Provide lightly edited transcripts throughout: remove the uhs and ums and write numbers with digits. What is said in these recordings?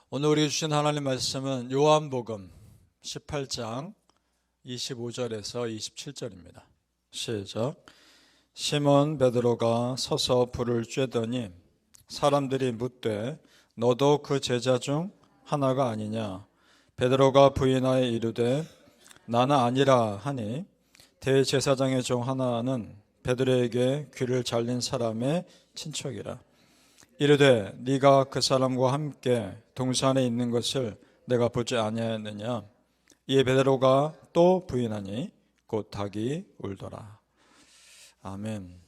오늘 우리에게 주신 하나님 말씀은 요한복음 18장 25절에서 27절입니다. 시작. 시몬 베드로가 서서 불을 쬐더니 사람들이 묻되 너도 그 제자 중 하나가 아니냐? 베드로가 부인하여 이르되 나는 아니라 하니 대제사장의 종 하나는 베드로에게 귀를 잘린 사람의 친척이라. 이르되 네가 그 사람과 함께 동산에 있는 것을 내가 보지 아니하였느냐? 이에 베드로가 또 부인하니 곧 닭이 울더라. 아멘.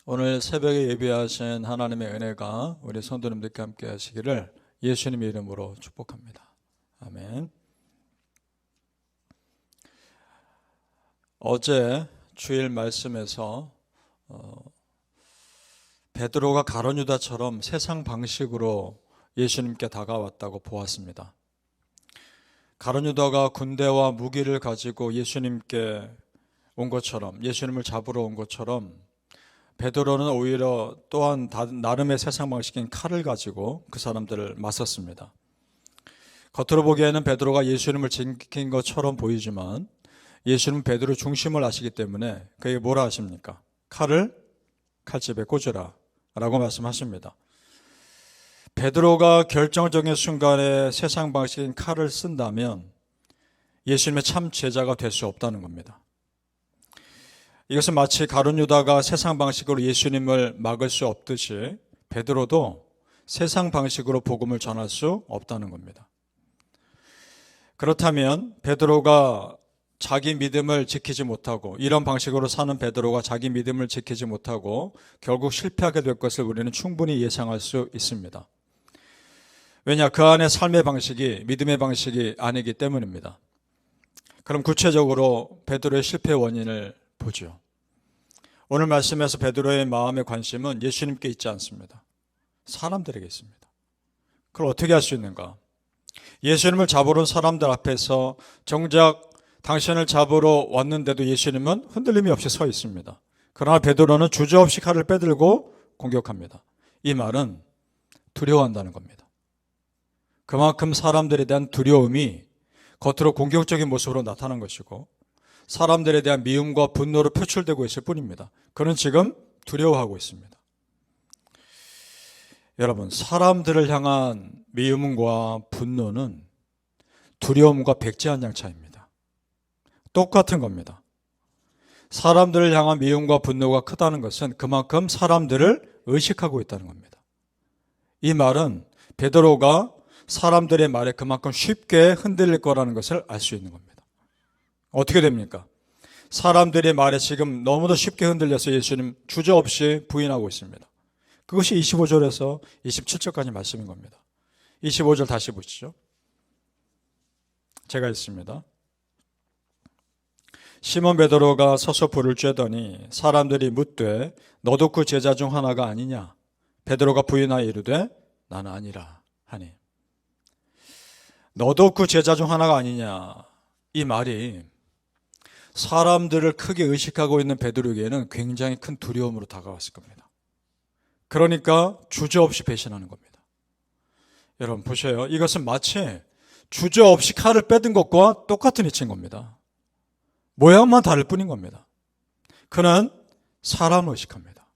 오늘 새벽에 예배하신 하나님의 은혜가 우리 성도님들께 함께 하시기를 예수님의 이름으로 축복합니다. 아멘. 어제 주일 말씀에서 베드로가 가룟 유다처럼 세상 방식으로 예수님께 다가왔다고 보았습니다. 가룟 유다가 군대와 무기를 가지고 예수님께 온 것처럼, 예수님을 잡으러 온 것처럼 베드로는 오히려 또한 나름의 세상 방식인 칼을 가지고 그 사람들을 맞섰습니다. 겉으로 보기에는 베드로가 예수님을 지킨 것처럼 보이지만 예수님은 베드로 중심을 아시기 때문에 그에게 뭐라 하십니까? 칼을 칼집에 꽂으라 라고 말씀하십니다. 베드로가 결정적인 순간에 세상 방식인 칼을 쓴다면 예수님의 참 제자가 될 수 없다는 겁니다. 이것은 마치 가룟 유다가 세상 방식으로 예수님을 막을 수 없듯이 베드로도 세상 방식으로 복음을 전할 수 없다는 겁니다. 그렇다면 베드로가 자기 믿음을 지키지 못하고, 이런 방식으로 사는 베드로가 자기 믿음을 지키지 못하고 결국 실패하게 될 것을 우리는 충분히 예상할 수 있습니다. 왜냐? 그 안에 삶의 방식이 믿음의 방식이 아니기 때문입니다. 그럼 구체적으로 베드로의 실패 원인을 보죠. 오늘 말씀에서 베드로의 마음의 관심은 예수님께 있지 않습니다. 사람들에게 있습니다. 그걸 어떻게 할 수 있는가? 예수님을 잡으러 온 사람들 앞에서 정작 당신을 잡으러 왔는데도 예수님은 흔들림이 없이 서 있습니다. 그러나 베드로는 주저없이 칼을 빼들고 공격합니다. 이 말은 두려워한다는 겁니다. 그만큼 사람들에 대한 두려움이 겉으로 공격적인 모습으로 나타난 것이고 사람들에 대한 미움과 분노로 표출되고 있을 뿐입니다. 그는 지금 두려워하고 있습니다. 여러분, 사람들을 향한 미움과 분노는 두려움과 백지한 양 차이입니다. 똑같은 겁니다. 사람들을 향한 미움과 분노가 크다는 것은 그만큼 사람들을 의식하고 있다는 겁니다. 이 말은 베드로가 사람들의 말에 그만큼 쉽게 흔들릴 거라는 것을 알 수 있는 겁니다. 어떻게 됩니까? 사람들의 말에 지금 너무도 쉽게 흔들려서 예수님 주저없이 부인하고 있습니다. 그것이 25절에서 27절까지 말씀인 겁니다. 25절 다시 보시죠. 제가 읽습니다. 시몬 베드로가 서서 불을 쬐더니 사람들이 묻되 너도 그 제자 중 하나가 아니냐? 베드로가 부인하여 이르되 나는 아니라 하니. 너도 그 제자 중 하나가 아니냐? 이 말이 사람들을 크게 의식하고 있는 베드로에게는 굉장히 큰 두려움으로 다가왔을 겁니다. 그러니까 주저없이 배신하는 겁니다. 여러분 보세요. 이것은 마치 주저없이 칼을 빼든 것과 똑같은 이치인 겁니다. 모양만 다를 뿐인 겁니다. 그는 사람을 의식합니다.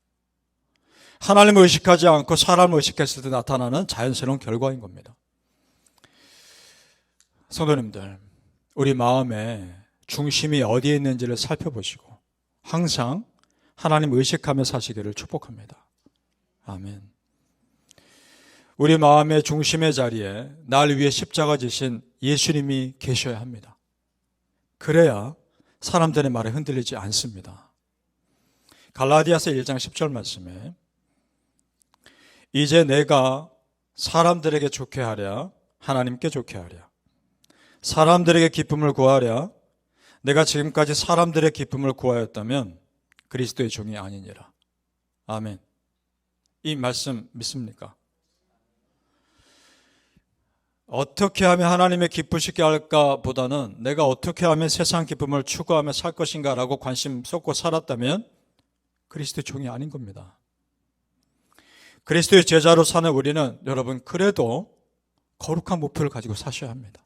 하나님을 의식하지 않고 사람을 의식했을 때 나타나는 자연스러운 결과인 겁니다. 성도님들, 우리 마음의 중심이 어디에 있는지를 살펴보시고 항상 하나님을 의식하며 사시기를 축복합니다. 아멘. 우리 마음의 중심의 자리에 날 위해 십자가 지신 예수님이 계셔야 합니다. 그래야 사람들의 말에 흔들리지 않습니다. 갈라디아서 1장 10절 말씀에 이제 내가 사람들에게 좋게 하랴 하나님께 좋게 하랴 사람들에게 기쁨을 구하랴 내가 지금까지 사람들의 기쁨을 구하였다면 그리스도의 종이 아니니라. 아멘. 이 말씀 믿습니까? 어떻게 하면 하나님의 기쁘시게 할까 보다는 내가 어떻게 하면 세상 기쁨을 추구하며 살 것인가 라고 관심 쏟고 살았다면 그리스도의 종이 아닌 겁니다. 그리스도의 제자로 사는 우리는 여러분 그래도 거룩한 목표를 가지고 사셔야 합니다.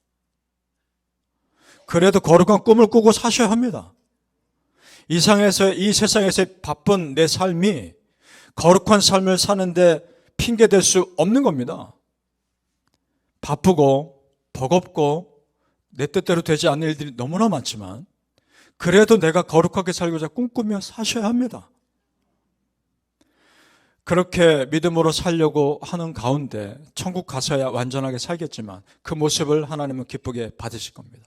그래도 거룩한 꿈을 꾸고 사셔야 합니다. 이 세상에서의 바쁜 내 삶이 거룩한 삶을 사는데 핑계댈 수 없는 겁니다. 바쁘고 버겁고 내 뜻대로 되지 않는 일들이 너무나 많지만 그래도 내가 거룩하게 살고자 꿈꾸며 사셔야 합니다. 그렇게 믿음으로 살려고 하는 가운데 천국 가서야 완전하게 살겠지만 그 모습을 하나님은 기쁘게 받으실 겁니다.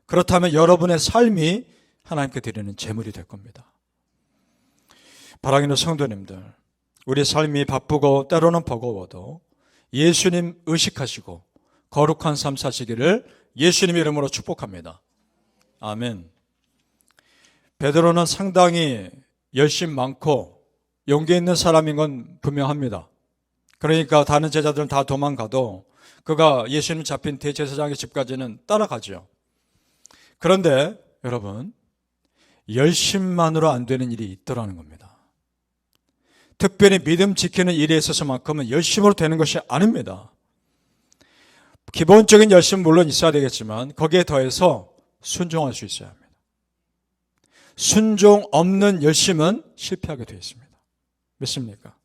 그렇다면 여러분의 삶이 하나님께 드리는 제물이 될 겁니다. 사랑하는 성도님들, 우리 삶이 바쁘고 때로는 버거워도 예수님 의식하시고 거룩한 삶 사시기를 예수님 이름으로 축복합니다. 아멘. 베드로는 상당히 열심 많고 용기 있는 사람인 건 분명합니다. 그러니까 다른 제자들은 다 도망가도 그가 예수님 잡힌 대제사장의 집까지는 따라가죠. 그런데 여러분, 열심만으로 안 되는 일이 있더라는 겁니다. 특별히 믿음 지키는 일에 있어서만큼은 열심으로 되는 것이 아닙니다. 기본적인 열심은 물론 있어야 되겠지만 거기에 더해서 순종할 수 있어야 합니다. 순종 없는 열심은 실패하게 되어 있습니다. 믿습니까?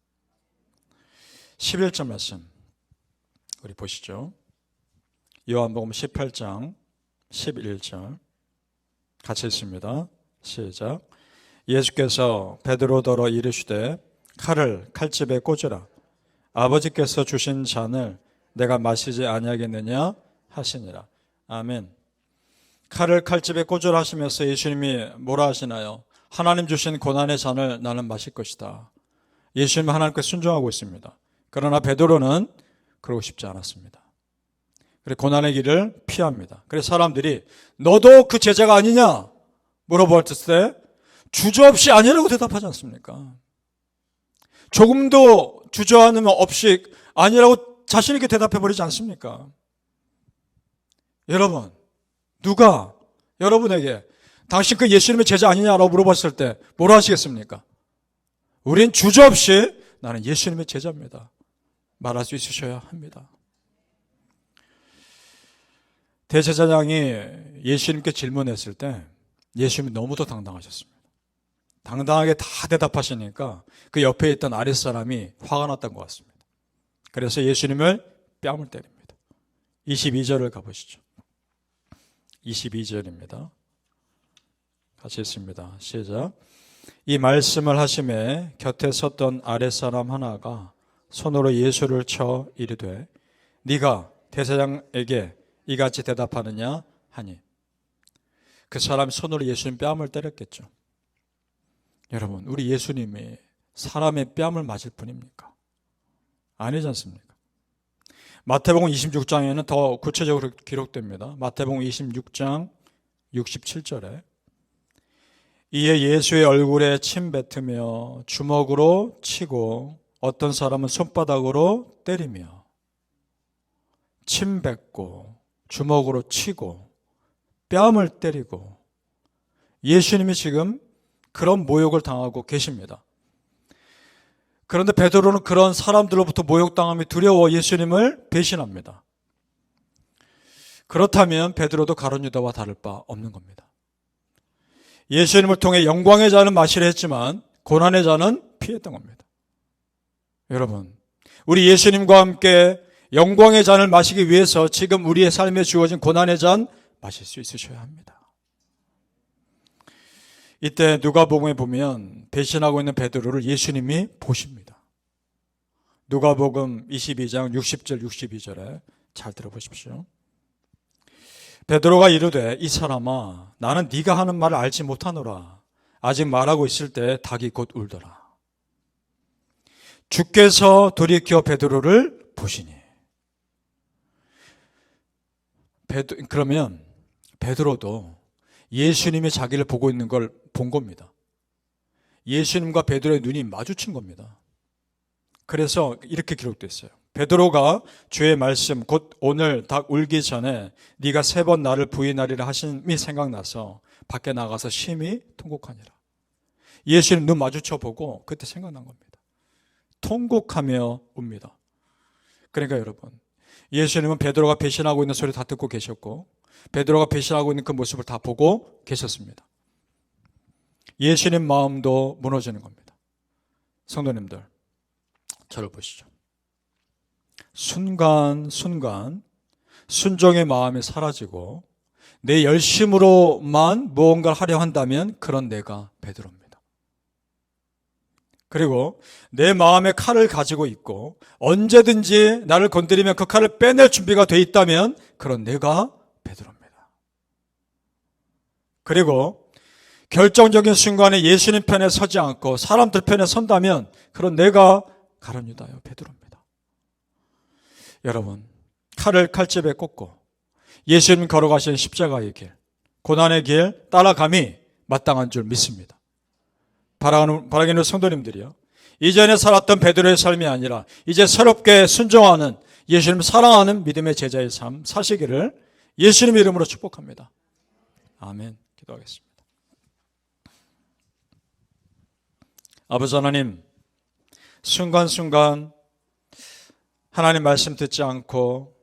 11절 말씀 우리 보시죠. 요한복음 18장 11절 같이 읽습니다. 시작. 예수께서 베드로더러 이르시되 칼을 칼집에 꽂으라. 아버지께서 주신 잔을 내가 마시지 아니하겠느냐 하시니라. 아멘. 칼을 칼집에 꽂으라 하시면서 예수님이 뭐라 하시나요? 하나님 주신 고난의 잔을 나는 마실 것이다. 예수님은 하나님께 순종하고 있습니다. 그러나 베드로는 그러고 싶지 않았습니다. 그래서 고난의 길을 피합니다. 그래서 사람들이 너도 그 제자가 아니냐 물어봤을 때 주저없이 아니라고 대답하지 않습니까? 조금도 주저하는 없이 아니라고 자신 있게 대답해버리지 않습니까? 여러분, 누가 여러분에게 당신 그 예수님의 제자 아니냐라고 물어봤을 때 뭐라 하시겠습니까? 우린 주저없이 나는 예수님의 제자입니다. 말할 수 있으셔야 합니다. 대제사장이 예수님께 질문했을 때 예수님이 너무도 당당하셨습니다. 당당하게 다 대답하시니까 그 옆에 있던 아랫사람이 화가 났던 것 같습니다. 그래서 예수님을 뺨을 때립니다. 22절을 가보시죠. 22절입니다. 같이 읽습니다. 시작. 이 말씀을 하심에 곁에 섰던 아랫사람 하나가 손으로 예수를 쳐 이르되 네가 대제사장에게 이같이 대답하느냐 하니 그 사람이 손으로 예수님 뺨을 때렸겠죠. 여러분, 우리 예수님이 사람의 뺨을 맞을 뿐입니까? 아니지 않습니까? 마태복음 26장에는 더 구체적으로 기록됩니다. 마태복음 26장 67절에 이에 예수의 얼굴에 침 뱉으며 주먹으로 치고 어떤 사람은 손바닥으로 때리며 침 뱉고 주먹으로 치고 뺨을 때리고 예수님이 지금 그런 모욕을 당하고 계십니다. 그런데 베드로는 그런 사람들로부터 모욕당함이 두려워 예수님을 배신합니다. 그렇다면 베드로도 가룟 유다와 다를 바 없는 겁니다. 예수님을 통해 영광의 잔은 마시려 했지만 고난의 잔은 피했던 겁니다. 여러분, 우리 예수님과 함께 영광의 잔을 마시기 위해서 지금 우리의 삶에 주어진 고난의 잔 마실 수 있으셔야 합니다. 이때 누가복음에 보면 배신하고 있는 베드로를 예수님이 보십니다. 누가복음 22장 60절 62절에 잘 들어보십시오. 베드로가 이르되 이 사람아 나는 네가 하는 말을 알지 못하노라. 아직 말하고 있을 때 닭이 곧 울더라. 주께서 돌이켜 베드로를 보시니. 그러면 베드로도 예수님이 자기를 보고 있는 걸 본 겁니다. 예수님과 베드로의 눈이 마주친 겁니다. 그래서 이렇게 기록됐어요. 베드로가 주의 말씀 곧 오늘 닭 울기 전에 네가 3번 나를 부인하리라 하심이 생각나서 밖에 나가서 심히 통곡하니라. 예수님 눈 마주쳐 보고 그때 생각난 겁니다. 통곡하며 웁니다. 그러니까 여러분, 예수님은 베드로가 배신하고 있는 소리 다 듣고 계셨고 베드로가 배신하고 있는 그 모습을 다 보고 계셨습니다. 예수님 마음도 무너지는 겁니다. 성도님들, 저를 보시죠. 순간순간 순종의 마음이 사라지고 내 열심으로만 무언가를 하려 한다면 그런 내가 베드로입니다. 그리고 내 마음에 칼을 가지고 있고 언제든지 나를 건드리면 그 칼을 빼낼 준비가 돼 있다면 그런 내가 베드로입니다. 그리고 결정적인 순간에 예수님 편에 서지 않고 사람들 편에 선다면 그런 내가 가룟 유다요 베드로입니다. 여러분, 칼을 칼집에 꽂고 예수님 걸어가신 십자가의 길, 고난의 길 따라감이 마땅한 줄 믿습니다. 바라기는 성도님들이요, 이전에 살았던 베드로의 삶이 아니라 이제 새롭게 순종하는 예수님 사랑하는 믿음의 제자의 삶 사시기를 예수님 이름으로 축복합니다. 아멘. 기도하겠습니다. 아버지 하나님, 순간순간 하나님 말씀 듣지 않고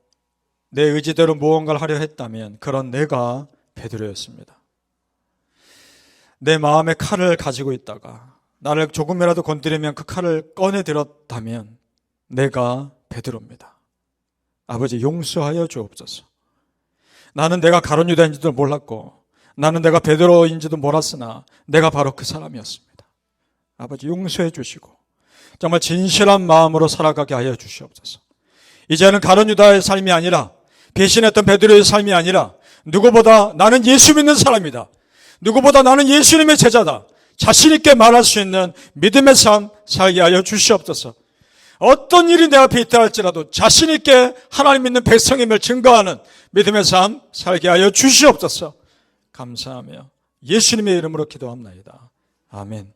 내 의지대로 무언가를 하려 했다면 그런 내가 베드로였습니다. 내 마음에 칼을 가지고 있다가 나를 조금이라도 건드리면 그 칼을 꺼내들었다면 내가 베드로입니다. 아버지, 용서하여 주옵소서. 나는 내가 가룟 유다인지도 몰랐고 나는 내가 베드로인지도 몰랐으나 내가 바로 그 사람이었습니다. 아버지, 용서해 주시고 정말 진실한 마음으로 살아가게 하여 주시옵소서. 이제는 가룟 유다의 삶이 아니라 배신했던 베드로의 삶이 아니라 누구보다 나는 예수 믿는 사람이다, 누구보다 나는 예수님의 제자다, 자신 있게 말할 수 있는 믿음의 삶 살게 하여 주시옵소서. 어떤 일이 내 앞에 있다 할지라도 자신 있게 하나님 믿는 백성임을 증거하는 믿음의 삶 살게 하여 주시옵소서. 감사하며 예수님의 이름으로 기도합나이다. 아멘.